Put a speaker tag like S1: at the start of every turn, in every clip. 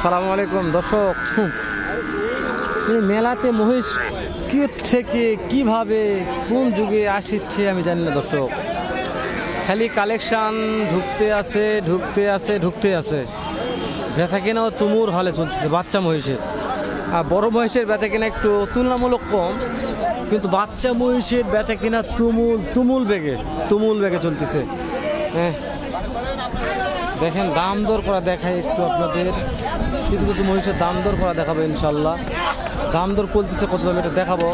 S1: আসসালামু আলাইকুম দর্শক। মেলাতে মহিষ কি থেকে কিভাবে কোন যুগে আসছে আমি জানি না দর্শক। খালি কালেকশন ঢুকতে আছে। বেচা কেনাও তুমুর হলে চলছে বাচ্চা মহিষের। আর বড় মহিষের বেচা কেনা একটু তুলনামূলক কম, কিন্তু বাচ্চা মহিষের বেচা কেনা তুমুল বেগে চলতেছে। হ্যাঁ, দেখেন দাম দর করা দেখায় একটু আপনাদের। কিছু মহিষের দাম দর করা দেখাবো ইনশাল্লাহ। দাম দর চলতেছে কত দাম এটা দেখাবো।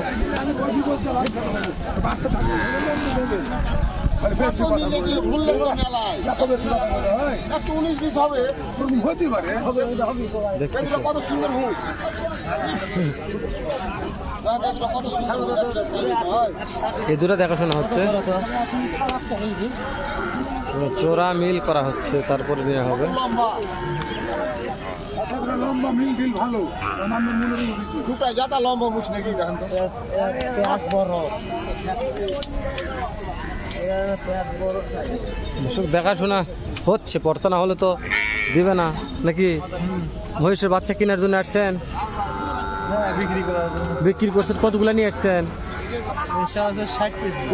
S1: এই দুটো দেখাশোনা হচ্ছে, চোরা মিল করা হচ্ছে, তারপরে নেওয়া হবে।
S2: লম্বা মিল টিল ভালো লম্বা বুঝ নাকি
S1: দেখাশোনা হচ্ছে, পড়তে না হলে তো দিবে না নাকি। মহিষের বাচ্চা কেনার জন্য আসছেন, বিক্রি করছেন, কতগুলো নিয়ে আসছেন?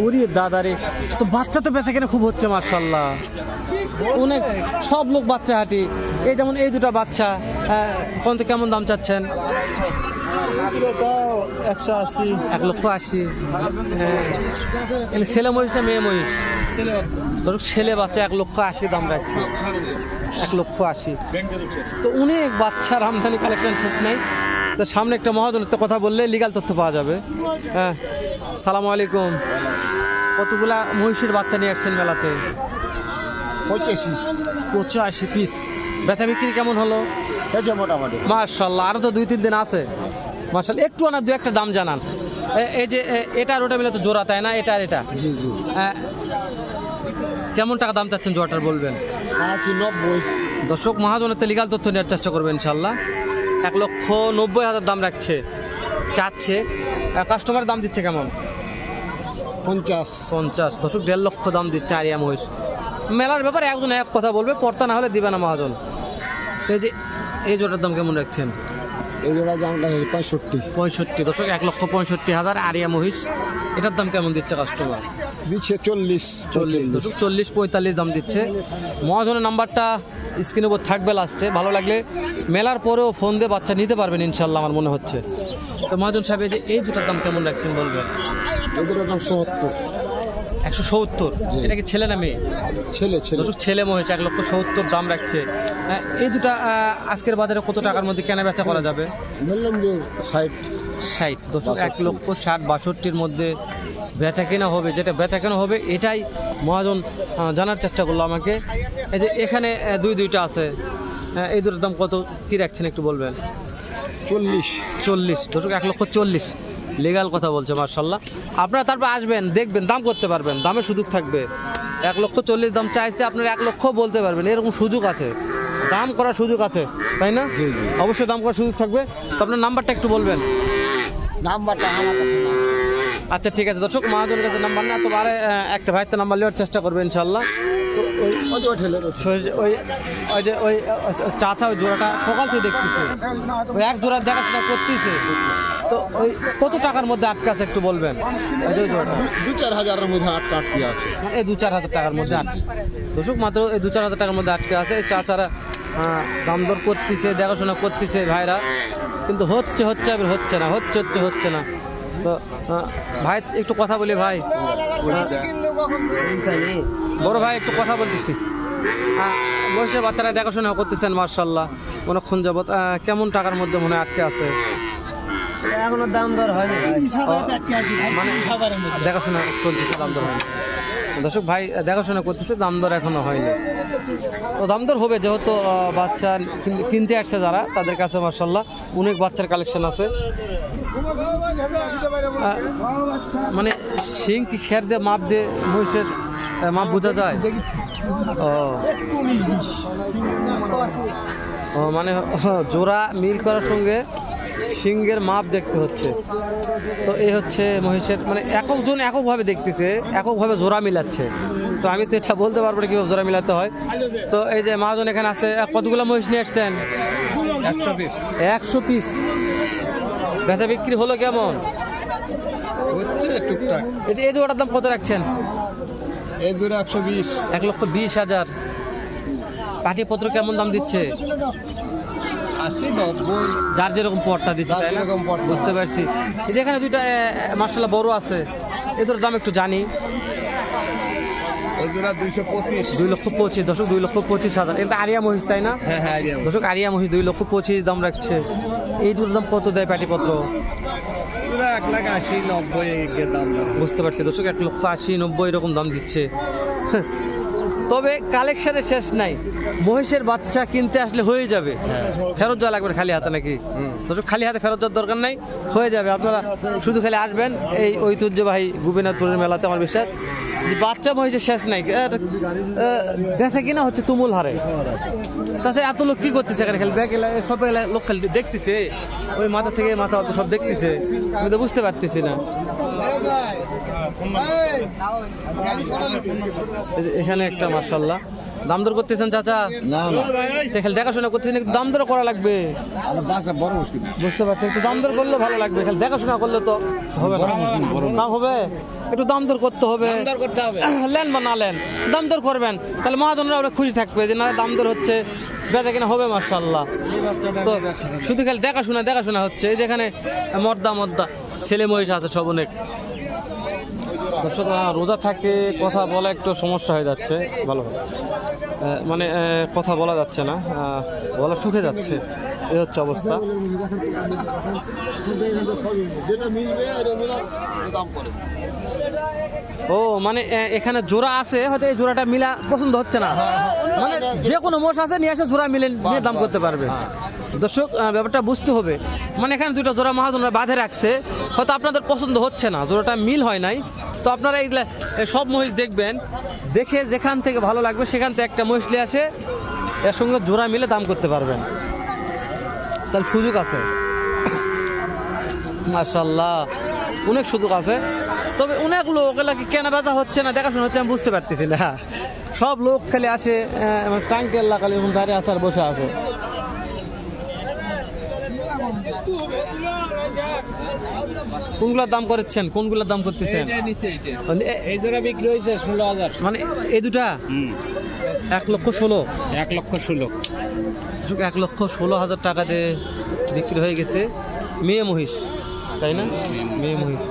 S1: ওরে দাদারে, তো বাচ্চা তো বেচা কেনা খুব হচ্ছে মাশাআল্লাহ। অনেক সব লোক বাচ্চা হাঁটি। এই যেমন এই দুটা বাচ্চা কোন কেমন দাম চাচ্ছেন?
S2: 180,
S1: 1,80,000। হ্যাঁ, ছেলে মহিষ না মেয়ে মহিষ? ছেলে বাচ্চা 1,80,000 দাম রাখছে। 1,80,000। তো অনেক বাচ্চার আমদানি কালেকশন শেষ নাই। তো সামনে একটা মহাজনের কথা বললে লিগাল তথ্য পাওয়া যাবে। হ্যাঁ, সালামু আলাইকুম। কতগুলা মহিষের বাচ্চা নিয়ে আসছেন মেলাতে? 85 পিস। বেচা বিক্রি কেমন হলো?
S2: মোটামুটি
S1: মাশাআল্লাহ। আরো তো 2-3 দিন আছে মাশাআল্লাহ। একটু না 2-1টা দাম জানান। এই যে এটা আর ওটা মিলে তো জোড়া, তাই না? এটা আর এটা
S2: জি জি।
S1: কেমন টাকা দাম চাচ্ছেন জোড়াটার বলবেন?
S2: 80-90।
S1: দর্শক মহাজনের লিগাল তথ্য নেওয়ার চেষ্টা করবেন ইনশাল্লাহ। 1,90,000 দাম চাচ্ছে। কাস্টমার দাম দিচ্ছে কেমন? 50। দর্শক 1.5 লক্ষ দাম দিচ্ছে আরিয়া মহিষ। মেলার ব্যাপারে একজন এক কথা বলবে, পড়তা না হলে দিবে না মহাজন। এই জোড়ার দাম কেমন রাখছেন?
S2: এই জোড়া দাম 65।
S1: দর্শক 1,65,000 আরিয়া মহিষ। এটার দাম কেমন দিচ্ছে কাস্টমার?
S2: দিচ্ছে 40।
S1: দর্শক 40-45 দাম দিচ্ছে। মহাজনের নাম্বারটা স্ক্রিনের উপর থাকবে লাস্টে। ভালো লাগলে মেলার পরেও ফোন দিয়ে বাচ্চা নিতে পারবেন ইনশাল্লাহ আমার মনে হচ্ছে। তো মহাজন সাহেব, এই দুটার দাম কেমন রাখছেন বলবেন?
S2: এই দুটার দাম 70।
S1: 170। এটা কি ছেলে না মেয়ে? ছেলে মহিষ। 1,70,000 দাম রাখছে। এই দুটা আজকের বাজারে কত টাকার মধ্যে কেনা বেচা করা যাবে?
S2: বললেন যে 60।
S1: দর্শক 1,60,62,র মধ্যে বেচা কেনা হবে। যেটা বেচা কেনা হবে এটাই মহাজন জানার চেষ্টা করলো আমাকে। এই যে এখানে দুইটা আছে, এই দুটোর দাম কত কি রাখছেন একটু বলবেন? 40। দর্শক 1,40,000 লিগাল কথা বলছে মাশাআল্লাহ। আপনারা তারপর আসবেন, দেখবেন, দাম করতে পারবেন, দামের সুযোগ থাকবে। 1,40,000 দাম চাইছে, আপনারা 1 লক্ষ বলতে পারবেন, এরকম সুযোগ আছে, দাম করার সুযোগ আছে, তাই না? অবশ্যই দাম করার সুযোগ থাকবে। তো আপনার নাম্বারটা একটু বলবেন।
S2: নাম্বারটা আমার কাছে না।
S1: আচ্ছা ঠিক আছে দর্শক, মহাজনের কাছে নাম্বার না, তো আরে একটা ভাইতে নাম্বার নেওয়ার চেষ্টা করবে ইনশাল্লাহ। তো ওই চাচা ওই জোড়াটা সকাল থেকে দেখতেছে, ওই এক জোড়া দেখাশোনা করতেছে। তো ওই কত টাকার মধ্যে আটকে আছে একটু বলবেন?
S2: 2-4 হাজারের মধ্যে আটকে আছে।
S1: এই 2-4 হাজার টাকার মধ্যে আটকে। দর্শক মাত্র এই 2-4 হাজার টাকার মধ্যে আটকে আছে। এই চাচারা দাম দর করতেছে, দেখাশোনা করতেছে ভাইরা, কিন্তু হচ্ছে না। তো ভাই একটু কথা বলি ভাই। বড় ভাই একটু কথা বলতেছি। বয়সের বাচ্চারা দেখাশোনা করতেছেন মাশাআল্লাহ অনেকক্ষণ যাবত। কেমন টাকার মধ্যে মনে আটকে আছে?
S2: এখনো দাম দর হয়নি,
S1: মানে দেখাশোনা চলতেছে, দাম দর হয়নি। দর্শক ভাই দেখাশোনা করতেছে, দাম দর এখনো হয়নি। তো দাম দর হবে, যেহেতু বাচ্চা কিনতে আসছে যারা, তাদের কাছে মাশাআল্লাহ অনেক বাচ্চার কালেকশন আছে। মানে শিং কি খের দিয়ে মাপ দিয়ে মহিষের মাপ বোঝা যায়? ও মানে জোড়া মিল করার সঙ্গে সিংহের মাপ দেখতে হচ্ছে। তো এই হচ্ছে মহিষের, মানে একজন এককভাবে দেখতেছে, এককভাবে জোড়া মিলাচ্ছে। তো আমি তো এটা বলতে পারবো না কীভাবে জোড়া মিলাতে হয়। তো এই যে মহাজন এখানে আছে, কতগুলো মহিষ নিয়ে আসছেন? 100 পিস বেচা বিক্রি হলো কেমন?
S2: হচ্ছে টুকটাক।
S1: এই জোড়াটার দাম কত রাখছেন?
S2: এই জোড়া 120।
S1: 1,20,000। পাটিপত্র কেমন দাম দিচ্ছে?
S2: 80, 90।
S1: যার যেরকম পটটা দিচ্ছে, তাই না?
S2: যেরকম পট।
S1: বুঝতে পারছি। এই যে এখানে দুইটা মাশাআল্লাহ বড় আছে, এদের দাম একটু জানি।
S2: এই জোড়া 225।
S1: 2,25,000 দর্শক, 2,25,000। এটা আরিয়া মহিষ, তাই না?
S2: হ্যাঁ হ্যাঁ, আরিয়া।
S1: দর্শক আরিয়া মহিষ 2,25,000 দাম রাখছে। এই দুটোর দাম কত দেয় পাটিপত্র?
S2: জোড়া 1,80,000, 90 এর দাম।
S1: বুঝতে পারছি দর্শক, 1,80,000, 90 এরকম দাম দিচ্ছে। তবে কালেকশনের শেষ নাই। মহিষের বাচ্চা কিনতে আসলে হয়ে যাবে, ফেরত যাওয়া লাগবে না খালি হাতে নাকি? দর্শক খালি হাতে ফেরত যাওয়ার দরকার নাই, হয়ে যাবে। আপনারা শুধু খালি আসবেন এই ঐতিহ্যবাহী গোপীনাথপুরের মেলাতে। আমার বিশ্বাস যে বাচ্চা মহিষের শেষ নাই, দেখে কিনা হচ্ছে তুমুল হারে। তাছাড়া এত লোক কি করতেছে এখানে? খালি ব্যাগ সব লোক খালি দেখতেছে, ওই মাথা থেকে মাথা অত সব দেখতেছে, আমি তো বুঝতে পারতেছি না। এখানে একটা মাশাআল্লাহ দাম দর করতেছেন চাচা?
S2: না না,
S1: খালি দেখাশোনা করতেছেন, একটু দাম দর করা লাগবে।
S2: বাচ্চা বড় মুশকিল।
S1: বুঝতে পারছেন, একটু দাম দর করলে ভালো লাগবে। খালি দেখাশোনা করলে তো হবে না। দাম হবে, একটু দাম দর করতে হবে। লেন বা না লেন, দাম দর করবেন, তাহলে মহাজনরা অনেক খুশি থাকবে যে না দাম দর হচ্ছে, বেচা কিনা হবে মাশাআল্লাহ। তো শুধু খালি দেখাশোনা হচ্ছে। এই যেখানে মর্দা ছেলে মহিষ আছে সব অনেক। দর্শক রোজা থাকে কথা বলা একটু সমস্যা হয়ে যাচ্ছে, ভালো মানে কথা বলা যাচ্ছে না, গলা শুকে যাচ্ছে, এই হচ্ছে অবস্থা। ও মানে এখানে জোড়া আছে, হয়তো এই জোড়াটা মিলা পছন্দ হচ্ছে না, মানে যে কোনো মোষ আছে নিয়ে এসে জোড়া মিলে নিয়ে দাম করতে পারবে। দর্শক ব্যাপারটা বুঝতে হবে, মানে এখানে দুটো জোড়া মহাজনরা বাঁধে রাখছে, হয়তো আপনাদের পছন্দ হচ্ছে না, জোড়াটা মিল হয় নাই। তো আপনারা এইগুলা সব মহিষ দেখবেন, দেখে যেখান থেকে ভালো লাগবে সেখান থেকে একটা মহিষ নিয়ে আসে এর সঙ্গে জোড়া মিলে দাম করতে পারবেন, তাহলে সুযোগ আছে। মাশাআল্লাহ অনেক সুযোগ আছে। তবে অনেক লোক এলাকি কেনা বেচা হচ্ছে না, দেখাশোনা হচ্ছে, আমি বুঝতে পারতেছি না। সব লোক খালি আসে টাঙ্কের লাগালে এরকম দাঁড়িয়ে আছে আর বসে আছে। কোনগুলোর দাম করেছেন, কোনগুলোর দাম করতেছেন?
S2: এই জোড়া বিক্রি হয়েছে 16,000।
S1: মানে এই দুটা 1,16,000।
S2: 1,16,000।
S1: 1,16,000 টাকাতে বিক্রি হয়ে গেছে। মেয়ে মহিষ, তাই না? মেয়ে মহিষ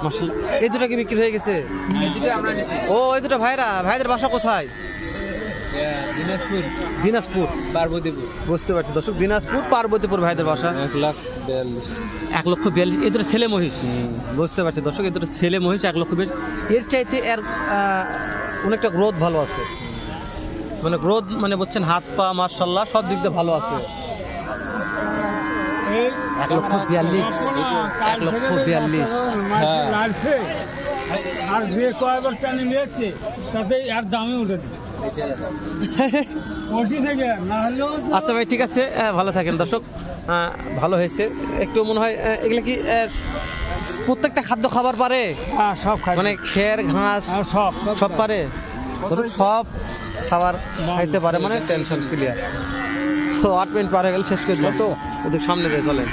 S1: মাশাআল্লাহ। এই দুটা কি বিক্রি হয়ে গেছে? ও এই দুটো ভাইদের বাসা কোথায়? দিনাজপুর
S2: পার্বতীপুর।
S1: বুঝতে পারছি দর্শক, দিনাজপুর পার্বতীপুর ভাইদের বাসা। 1,42,000। এই দুটো ছেলে মহিষ। বুঝতে পারছি দর্শক, এই দুটো ছেলে মহিষ 1,42,000। এর চাইতে এর অনেকটা গ্রোথ ভালো আছে, মানে গ্রোথ মানে বলছেন হাত পা মাশাআল্লাহ সব দিক দিয়ে ভালো আছে। 1,42,000। 1,42,000।
S3: আর যে কয়েকবার টানে নিয়েছে তাতে আর দামে উঠে
S1: আচ্ছা ভাই ঠিক আছে, ভালো থাকেন দর্শক। ভালো হয়েছে একটু মনে হয়। এগুলা কি প্রত্যেকটা খাদ্য খাবার পারে?
S3: সব খাই,
S1: মানে খের ঘাস সব পারে দর্শক, সব খাবার খাইতে পারে, মানে টেনশন ক্লিয়ার। তো 8 মিনিট পার হয়ে গেলে শেষ করে দিলাম, তো ওদের সামনে দিয়ে চলেন।